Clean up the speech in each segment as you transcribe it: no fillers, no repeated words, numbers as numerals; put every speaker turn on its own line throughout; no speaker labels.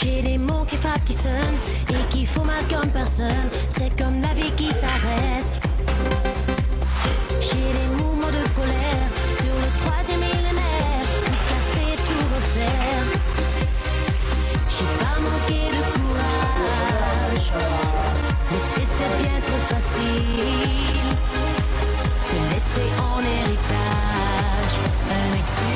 J'ai des mots qui frappent, qui sonnent et qui font mal comme personne. C'est comme la vie qui s'arrête. J'ai des mouvements de colère sur le troisième millénaire. Tout casser, tout refaire. J'ai pas manqué de courage, mais c'était bien trop facile. Se laisser en héritage un exil.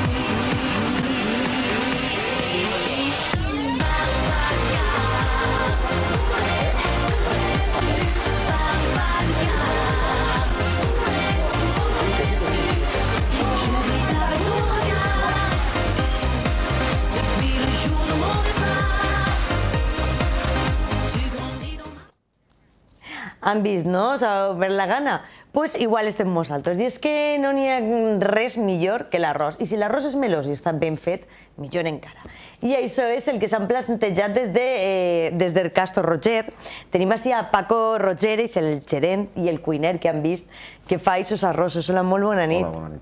Han vist, no? S'ha obert la gana. Doncs igual estem nosaltres. I és que no n'hi ha res millor que l'arròs. I si l'arròs és melós i està ben fet, millor encara. I això és el que s'han plantejat des del Castro Roger. Tenim així a Paco Roger, el gerent i el cuiner que han vist que fa aquests arrossos. Hola, molt bona nit.
Hola, bona nit.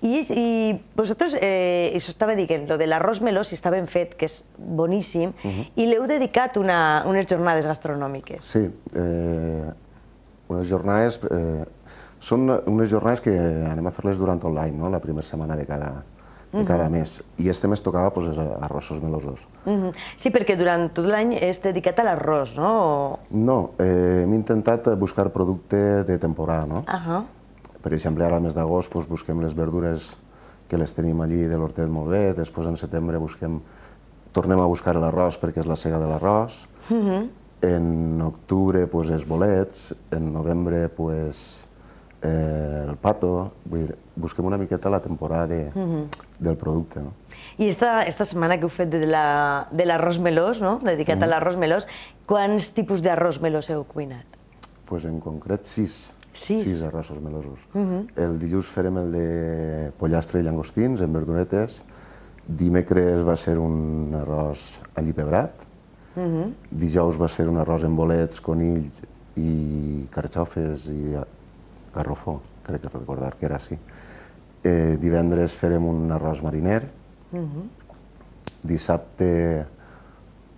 I vosaltres, això estava dient, lo de l'arròs melós està ben fet, que és boníssim, i l'heu dedicat unes jornades gastronòmiques.
Sí, unes jornades... Són unes jornades que anem a fer-les durant tot l'any, la primera setmana de cada mes. I este mes tocava arrossos melosos.
Sí, perquè durant tot l'any és dedicat a l'arròs, no?
No, hem intentat buscar producte de temporada, no? Per exemple, ara al mes d'agost busquem les verdures que les tenim allí de l'hortet molt bé, després en setembre tornem a buscar l'arròs perquè és la sega de l'arròs, en octubre els bolets, en novembre el pato, busquem una miqueta la temporada del producte.
I esta setmana que heu fet de l'arròs melós, dedicat a l'arròs melós, quants tipus d'arròs melós heu cuinat?
En concret 6 arrossos melosos. El dilluns farem el de pollastre i llangostins en verduretes, dimecres va ser un arròs alli pebrat, dijous va ser un arròs amb bolets, conills i carxofes i garrofó, crec que recordar que era així. Divendres farem un arròs mariner, dissabte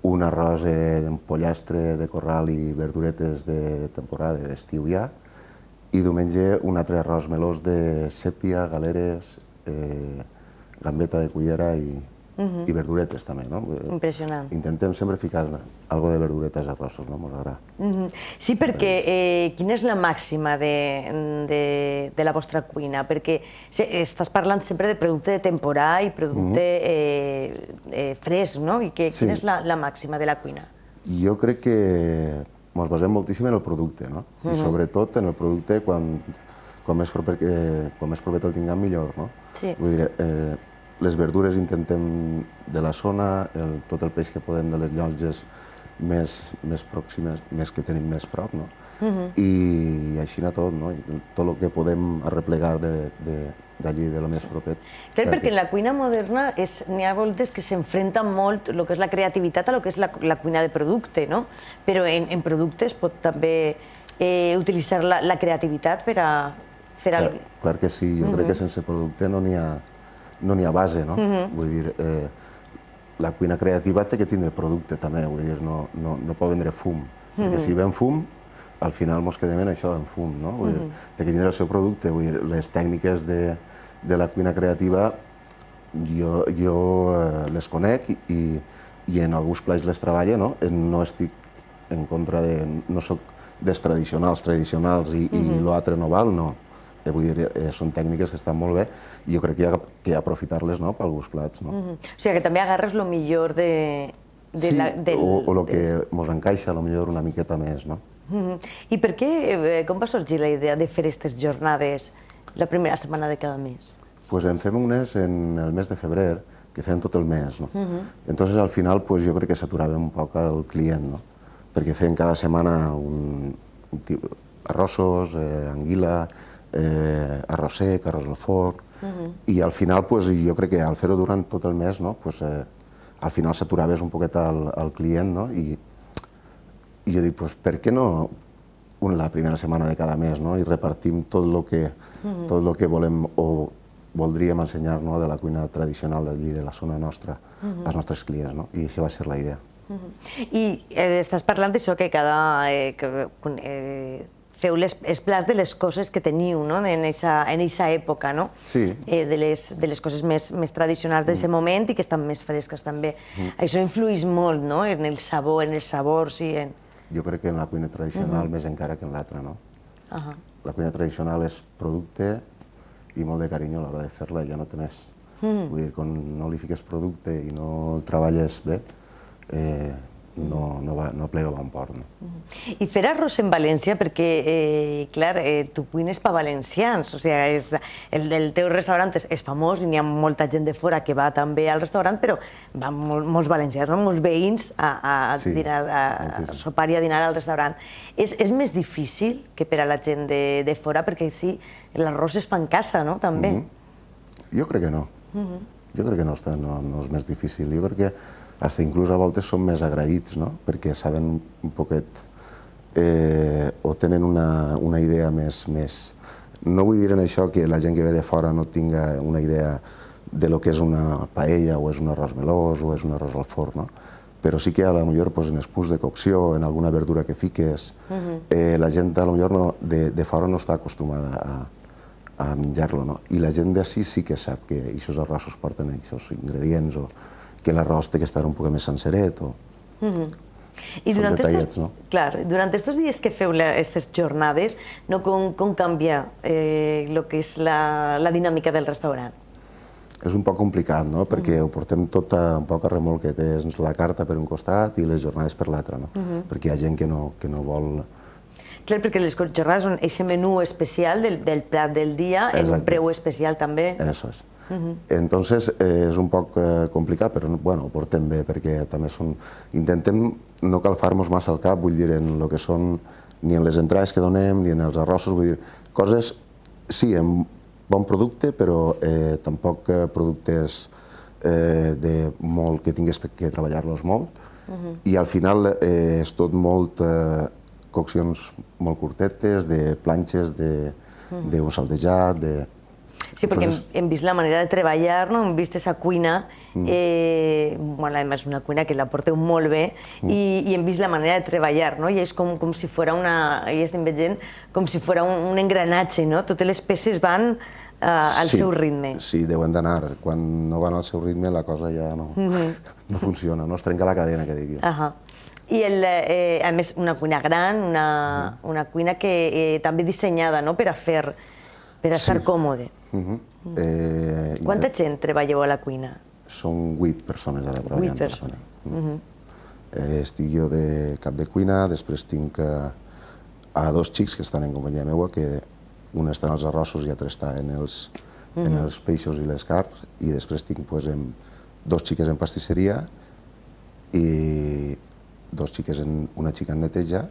un arròs amb pollastre de corral i verduretes de temporada, d'estiu ja, i diumenge un altre arròs melós de sèpia, galeres, gambeta de cullera i verduretes també.
Impressionant.
Intentem sempre ficar alguna de verduretes a arrossos, molt agrada.
Sí, perquè quina és la màxima de la vostra cuina? Perquè estàs parlant sempre de producte de temporada i producte fresc, no? I quina és la màxima de la cuina?
Jo crec que ens basem moltíssim en el producte, no? I sobretot en el producte quan més proper el tinguem millor, no? Vull dir, les verdures intentem de la zona, tot el peix que podem de les llotges més pròximes, més que tenim més prop, no? I així tot, no? Tot el que podem arreplegar d'allí, de lo més propet.
Clar, perquè en la cuina moderna n'hi ha voltes que s'enfrenta molt el que és la creativitat a el que és la cuina de producte, no? Però en productes pot també utilitzar la creativitat per a fer alguna cosa.
Clar que sí, jo crec que sense producte no n'hi ha base, no? Vull dir, la cuina creativa té que tindre producte també, vull dir, no pot vendre fum, perquè si ven fum, al final ens quedem en això, en fum, no? Vull dir, té que tindre el seu producte, vull dir, les tècniques de la cuina creativa jo les conec i en alguns plats les treballo, no? No estic en contra de... no soc dels tradicionals i l'altre no val, no. Vull dir, són tècniques que estan molt bé i jo crec que hi ha d'aprofitar-les per alguns plats.
O sigui, que també agarres el millor de...
Sí, o el que ens encaixa millor una miqueta més, no?
I per què, com va sorgir la idea de fer aquestes jornades la primera setmana de cada mes?
Doncs en fem unes en el mes de febrer, que fem tot el mes, no? Entonces, al final, jo crec que s'aturava un poc el client, no? Perquè fem cada setmana arrossos, anguila, arròs sec, arròs al forn, i al final jo crec que al fer-ho durant tot el mes, al final s'aturaves un poquet al client, i jo dic, per què no la primera setmana de cada mes i repartim tot el que volem o voldríem ensenyar de la cuina tradicional d'allí, de la zona nostra, als nostres clients, i això va ser la idea.
I estàs parlant d'això que feu els plats de les coses que teniu en aquesta època, no?
Sí.
De les coses més tradicionals d'aquest moment i que estan més fresques també. Això influeix molt, no? En el sabor, en els sabors i en...
Jo crec que en la cuina tradicional més encara que en l'altra, no? La cuina tradicional és producte i molt de carinyo a l'hora de fer-la, ja no té més. Vull dir, quan no li fiques producte i no el treballes bé, no plega bon port.
I fer arròs en València, perquè, clar, tu cuines per valencians, o sigui, el teu restaurant és famós i n'hi ha molta gent de fora que va també al restaurant, però van molts valencians, molts veïns a sopar i a dinar al restaurant. És més difícil que per a la gent de fora, perquè sí, l'arròs es fa en casa, no?, també.
Jo crec que no. Jo crec que no és més difícil. Jo crec que fins inclús a voltes són més agraïts, no? Perquè saben un poquet o tenen una idea més... No vull dir en això que la gent que ve de fora no tinga una idea de lo que és una paella o és un arròs melós o és un arròs al forn, no? Però sí que a lo millor en els punts de cocció, en alguna verdura que fiques, la gent a lo millor de fora no està acostumada a menjar-lo, no? I la gent d'ací sí que sap que aquests arrossos porten aquests ingredients o que l'arròs té que estar un poc més senceret o... Són detallets, no?
Clar, durant aquests dies que feu aquestes jornades, com canvia el que és la dinàmica del restaurant?
És un poc complicat, no? Perquè ho portem tot un poc a remolque. Tens la carta per un costat i les jornades per l'altre, no? Perquè hi ha gent que no vol...
Clar, perquè les jornades són aquest menú especial del plat del dia, en un preu especial també.
Eso es. Entonces és un poc complicat, però bueno, ho portem bé, perquè també són... Intentem no calfar-nos massa al cap, vull dir, en el que són, ni en les entrades que donem, ni en els arrossos, vull dir, coses, sí, amb bon producte, però tampoc productes que tinguis que treballar-los molt, i al final és tot molt coccions molt curtetes, de planxes, d'un saltejat, de...
Sí, perquè hem vist la manera de treballar, hem vist aquesta cuina, és una cuina que la porteu molt bé, i hem vist la manera de treballar, i és com si fos un engranatge, totes les peces van al seu ritme.
Sí, deuen d'anar. Quan no van al seu ritme la cosa ja no funciona, no es trenca la cadena, que digui.
I a més una cuina gran, una cuina que també dissenyada per a estar còmode. Quanta gent treballeu a la cuina?
Són 8 persones ara treballant.
8 persones.
Estic jo de cap de cuina, després tinc a 2 xics que estan en companyia meva, que un està en els arrossos i l'altre està en els peixos i les carns, i després tinc 2 xiques en pastisseria i 2 xiques, una xica en neteja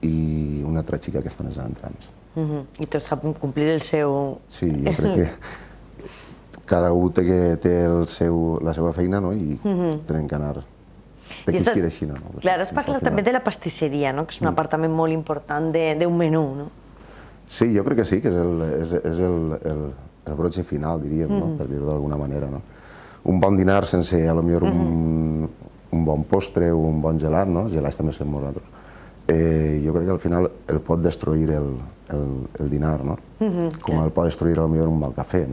i una altra xica que està en els entrants.
I tots saben complir el seu...
Sí, jo crec que cada un té la seva feina i tenen que anar... Té que ser així, no?
Clar, has parlat també de la pastisseria, que és una part també molt important d'un menú, no?
Sí, jo crec que sí, que és el broche final, diríem, per dir-ho d'alguna manera. Un bon dinar sense, potser, un bon postre o un bon gelat, gelats també som nosaltres. Jo crec que al final el pot destruir el dinar, com el pot destruir potser un mal cafè.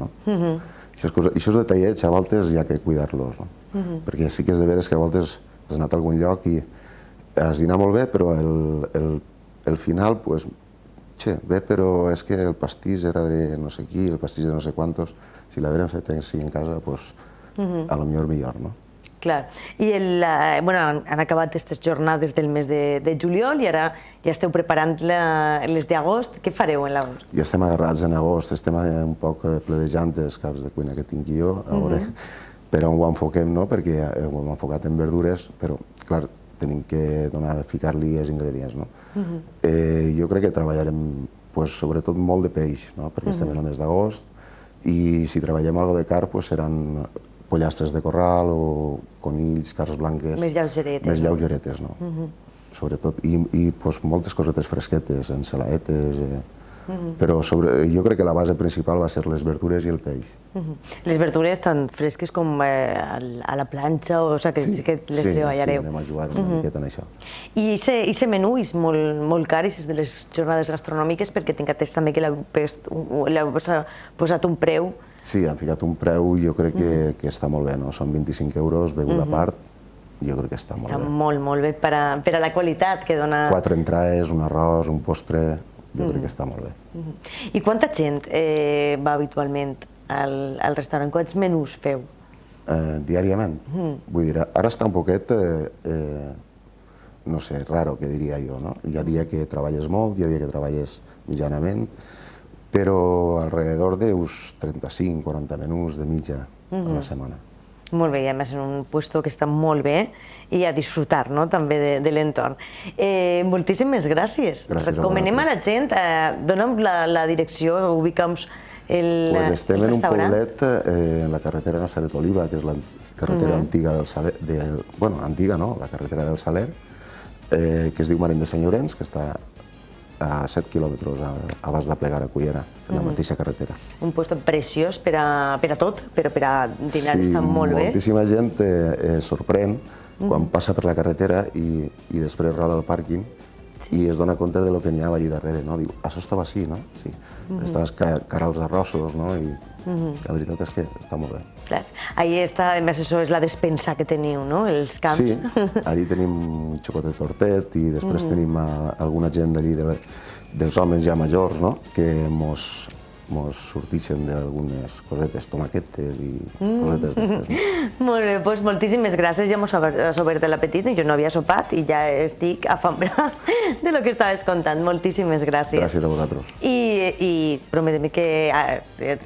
Aquests detallets a voltes hi ha que cuidar-los, perquè sí que és de veres que a voltes has anat a algun lloc i has dinat molt bé, però el final, bé, però és que el pastís era de no sé qui, el pastís de no sé quantos, si l'hagueren fet així en casa, a lo millor, no?
Clar. I han acabat aquestes jornades del mes de juliol i ara ja esteu preparant les d'agost. Què fareu en l'agost?
Ja estem agarrats en agost, estem un poc pledejant els caps de cuina que tinc jo, a veure per on ho enfoquem, perquè ho hem enfocat en verdures, però, clar, tenim que ficar-li els ingredients. Jo crec que treballarem sobretot molt de peix, perquè estem en el mes d'agost, i si treballem alguna de carn seran pollastres de corral o conills, carns blanques...
Més lleugeretes.
Més lleugeretes, sobretot. I moltes cosetes fresquetes, ensaladetes, Però jo crec que la base principal va ser les verdures i el peix.
Les verdures tan fresques com a la planxa, o sigui que les treballareu.
Sí, anem a jugar una miqueta en això.
I aquest menú és molt car, és de les jornades gastronòmiques, perquè tinc atès també que l'heu posat un preu.
Sí, han ficat un preu, jo crec que està molt bé, no? Són 25 euros, beguda a part, jo crec que està molt bé.
Està molt bé per a la qualitat que dona...
4 entrades, un arròs, un postre, jo crec que està molt bé.
I quanta gent va habitualment al restaurant? Quants menús feu?
Diàriament? Vull dir, ara està un poquet, no sé, raro, que diria jo, no? Hi ha dia que treballes molt, hi ha dia que treballes mitjanament, però alrededor d'uns 35-40 menús de mitja a la setmana.
Molt bé, i a més en un puesto que està molt bé i a disfrutar també de l'entorn. Moltíssimes gràcies. Recomanem a la gent, dona'm la direcció, ubica'm el restaurant.
Estem en un poblet, en la carretera Nazaret-Oliva, que és la carretera antiga del Saler, bueno, antiga no, la carretera del Saler, que es diu Marín de Sant Llorenç, que està a 7 quilòmetres abans de plegar a Cullera, en la mateixa carretera.
Un lloc preciós per a tot, però per a dinar està molt bé.
Sí, moltíssima gent es sorprèn quan passa per la carretera i després roda al pàrquing i es dona compte del que n'hi ha allà darrere, no? Diu, això estava així, no? Sí, estan els carals arrossos, no? I la veritat és que està molt bé.
Clar, allà està, a més, això és la despensa que teniu, no? Els camps.
Sí, allí tenim un xocotet tortet i després tenim alguna gent d'allí, dels homes ja majors, no? Que mos sortixen d'algunes cosetes, tomaquetes i cosetes d'estes.
Molt bé, doncs moltíssimes gràcies, ja m'ho has obert l'apetit, jo no havia sopat i ja estic afambrada de lo que estaves contant. Moltíssimes gràcies.
Gràcies a vosaltres.
I prometem que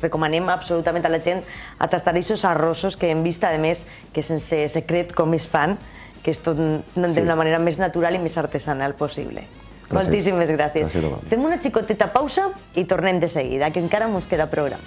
recomanem absolutament a la gent a tastar aquests arrossos que hem vist, a més, que sense secret com es fan, que és tot d'una manera més natural i més artesanal possible. Moltíssimes gràcies. Fem una xicoteta pausa i tornem de seguida, que encara ens queda programa.